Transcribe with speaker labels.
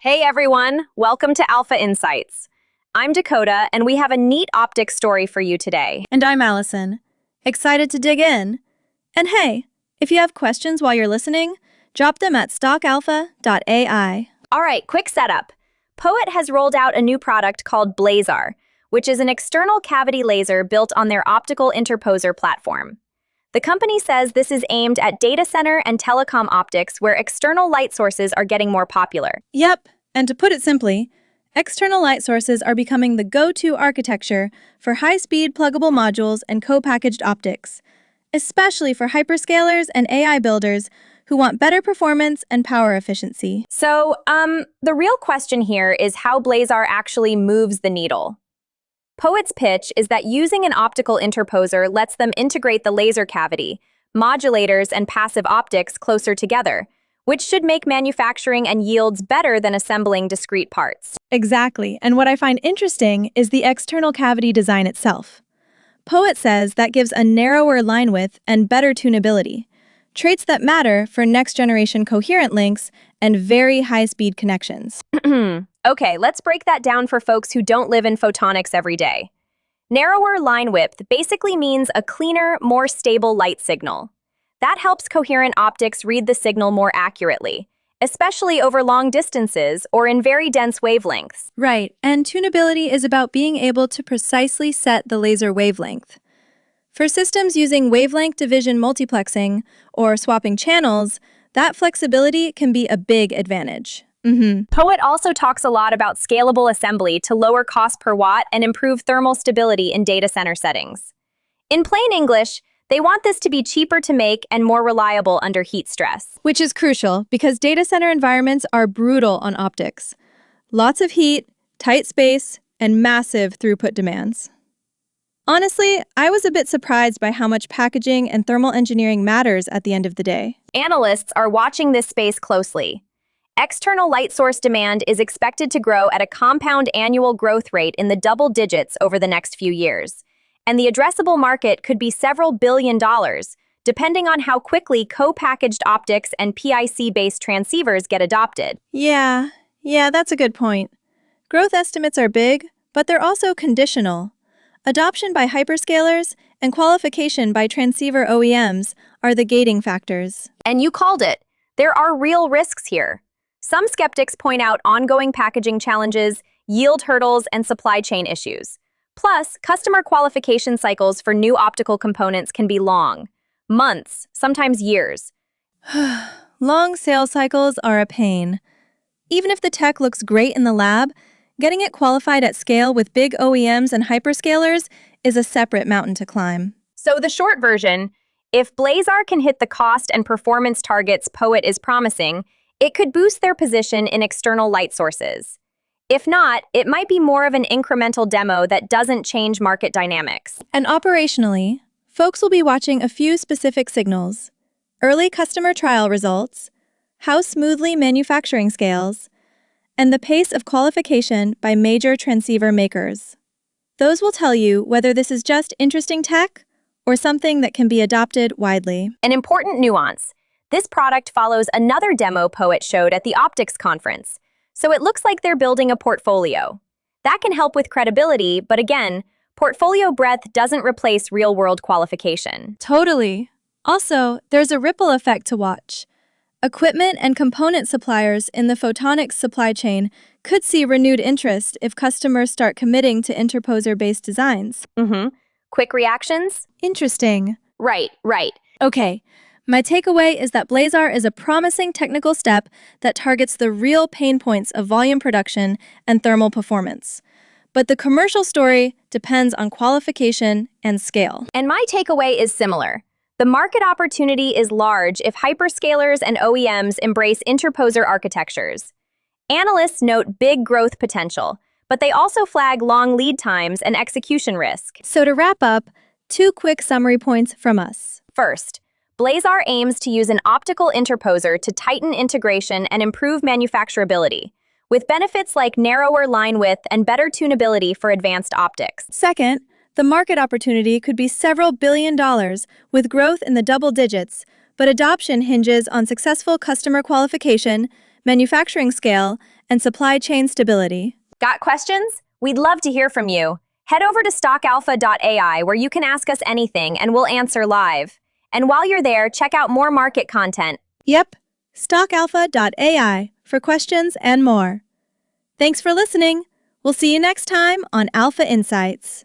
Speaker 1: Hey everyone, welcome to Alpha Insights. I'm Dakota, and we have a neat optics story for you today.
Speaker 2: And I'm Allison. Excited to dig in? And hey, if you have questions while you're listening, drop them at stockalpha.ai.
Speaker 1: All right, quick setup. Poet has rolled out a new product called Blazar, which is an external cavity laser built on their optical interposer platform. The company says this is aimed at data center and telecom optics where external light sources are getting more popular.
Speaker 2: Yep, and to put it simply, external light sources are becoming the go-to architecture for high-speed pluggable modules and co-packaged optics, especially for hyperscalers and AI builders who want better performance and power efficiency.
Speaker 1: So, the real question here is how Blazar actually moves the needle. Poet's pitch is that using an optical interposer lets them integrate the laser cavity, modulators, and passive optics closer together, which should make manufacturing and yields better than assembling discrete parts.
Speaker 2: Exactly, and what I find interesting is the external cavity design itself. Poet says that gives a narrower line width and better tunability, traits that matter for next-generation coherent links and very high-speed connections.
Speaker 1: Okay, let's break that down for folks who don't live in photonics every day. Narrower line width basically means a cleaner, more stable light signal. That helps coherent optics read the signal more accurately, especially over long distances or in very dense wavelengths.
Speaker 2: Right, and tunability is about being able to precisely set the laser wavelength. For systems using wavelength division multiplexing or swapping channels, that flexibility can be a big advantage.
Speaker 1: Poet also talks a lot about scalable assembly to lower cost per watt and improve thermal stability in data center settings. In plain English, they want this to be cheaper to make and more reliable under heat stress.
Speaker 2: Which is crucial because data center environments are brutal on optics. Lots of heat, tight space, and massive throughput demands. Honestly, I was a bit surprised by how much packaging and thermal engineering matters at the end of the day.
Speaker 1: Analysts are watching this space closely. External light source demand is expected to grow at a compound annual growth rate in the double digits over the next few years, and the addressable market could be several $billion, depending on how quickly co-packaged optics and PIC-based transceivers get adopted.
Speaker 2: Yeah, that's a good point. Growth estimates are big, but they're also conditional. Adoption by hyperscalers and qualification by transceiver OEMs are the gating factors.
Speaker 1: And you called it. There are real risks here. Some skeptics point out ongoing packaging challenges, yield hurdles, and supply chain issues. Plus, customer qualification cycles for new optical components can be long. Months, sometimes years.
Speaker 2: Long sales cycles are a pain. Even if the tech looks great in the lab, getting it qualified at scale with big OEMs and hyperscalers is a separate mountain to climb.
Speaker 1: So the short version, if Blazar can hit the cost and performance targets Poet is promising, it could boost their position in external light sources. If not, it might be more of an incremental demo that doesn't change market dynamics.
Speaker 2: And operationally, folks will be watching a few specific signals: early customer trial results, how smoothly manufacturing scales, and the pace of qualification by major transceiver makers. Those will tell you whether this is just interesting tech or something that can be adopted widely.
Speaker 1: An important nuance. This product follows another demo Poet showed at the Optics Conference, so it looks like they're building a portfolio. That can help with credibility, but again, portfolio breadth doesn't replace real-world qualification.
Speaker 2: Totally. Also, there's a ripple effect to watch. Equipment and component suppliers in the photonics supply chain could see renewed interest if customers start committing to interposer-based designs.
Speaker 1: Quick reactions?
Speaker 2: Interesting.
Speaker 1: Right.
Speaker 2: Okay, my takeaway is that Blazar is a promising technical step that targets the real pain points of volume production and thermal performance. But the commercial story depends on qualification and scale.
Speaker 1: And my takeaway is similar. The market opportunity is large if hyperscalers and OEMs embrace interposer architectures. Analysts note big growth potential, but they also flag long lead times and execution risk.
Speaker 2: So to wrap up, 2 quick summary points from us.
Speaker 1: First, Blazar aims to use an optical interposer to tighten integration and improve manufacturability, with benefits like narrower line width and better tunability for advanced optics.
Speaker 2: Second, the market opportunity could be several $billion with growth in the double digits, but adoption hinges on successful customer qualification, manufacturing scale, and supply chain stability.
Speaker 1: Got questions? We'd love to hear from you. Head over to stockalpha.ai where you can ask us anything and we'll answer live. And while you're there, check out more market content.
Speaker 2: Yep, stockalpha.ai for questions and more. Thanks for listening. We'll see you next time on Alpha Insights.